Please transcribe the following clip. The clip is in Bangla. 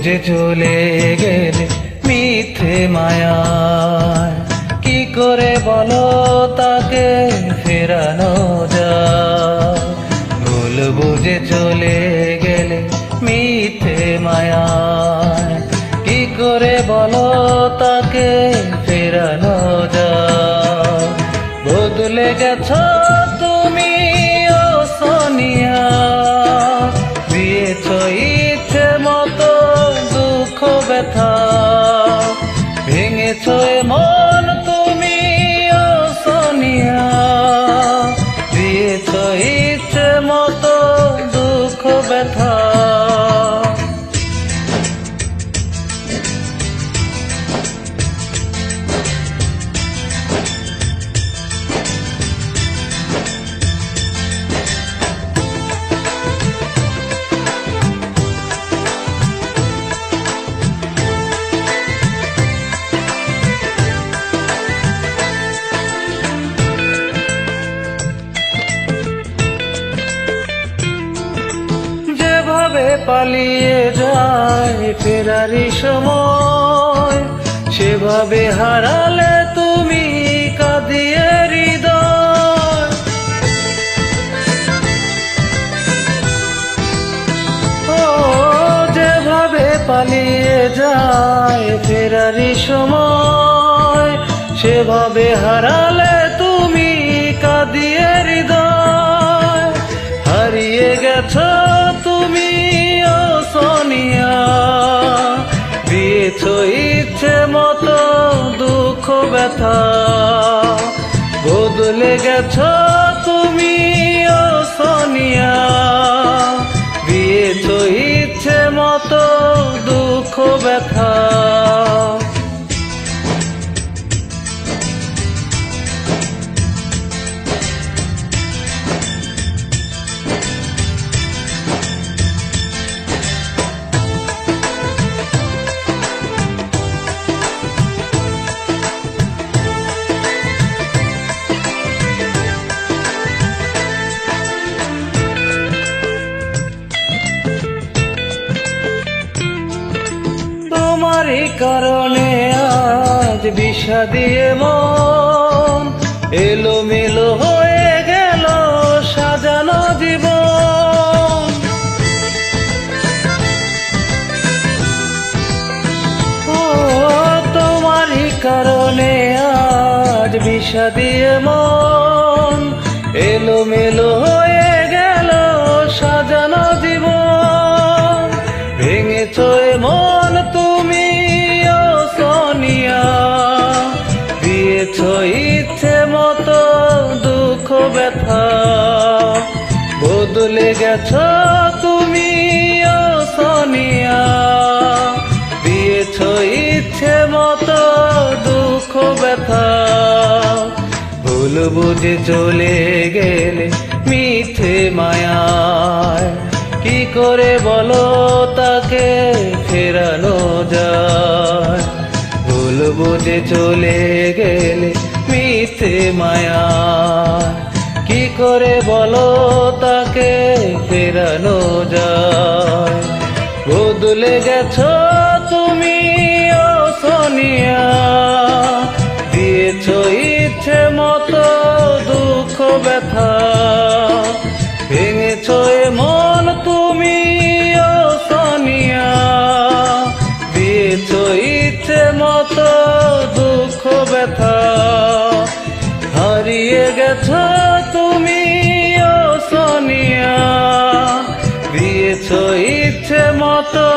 বুঝে চলে গেলে মিথ্যে মায়ায়, কি করে বলো তাকে ফেরানো যায়? ভুল বুঝে চলে গেলে মিথ্যে মায়ায়, কি করে বলো তাকে ফেরানো যায়? বদলে গেছো তুমি ও সোনিয়া, দিয়েছো ইচ্ছে মতো দুঃখ ব্যথা, ভেঙেছো মন তুমি ও সোনিয়া, দিয়েছো ইচ্ছে মতো দুঃখ ব্যথা। পালিয়ে যায় ফেরারি সময়, সেভাবে হারালে তুমি কাঁদিয়ে হৃদয়। ও যেভাবে পালিয়ে যায় ফেরারি সময়, সেভাবে হারালে তুমি কাঁদিয়ে হৃদয়। হারিয়ে গেছো তুমি ও সোনিয়া, দিয়েছো ইচ্ছে মতো দুঃখ ব্যথা, বদলে গেছো তুমি ও সোনিয়া, দিয়েছো ইচ্ছে মতো দুঃখ ব্যথা। তোমারই কারণে আজ বিষাদিয়ে মন, এলোমেলো হয়ে গেল সাজানো জীবন। ও তোমারই কারণে আজ বিষাদিয়ে মন, এলোমেলো হয়ে গেল সাজানো জীবন। ভেঙেছো মন তুমি ও সোনিয়া, দিয়েছো ইচ্ছে মতো দুঃখ ব্যথা, বদলে গেছো তুমি ও সোনিয়া, দিয়েছো ইচ্ছে মতো দুঃখ ব্যথা। ভুল বুঝে চলে গেলে মিথ্যে মায়ায়, কি করে বলো তাকে ফেরানো যায়? ভুল বুঝে চলে গেলে মিথ্যে মায়ায়, কি করে বলো তাকে ফেরানো যায়? বদলে গেছো তুমি ও সোনিয়া, দিয়েছো ইচ্ছে মতো দুঃখ ব্যথা, ভেঙেছো মন তুমি ও সোনিয়া, দিয়েছো ইচ্ছে মতো দুঃখ ব্যথা। হারিয়ে গেছো তুমি ও সোনিয়া, দিয়েছো ইচ্ছে মতো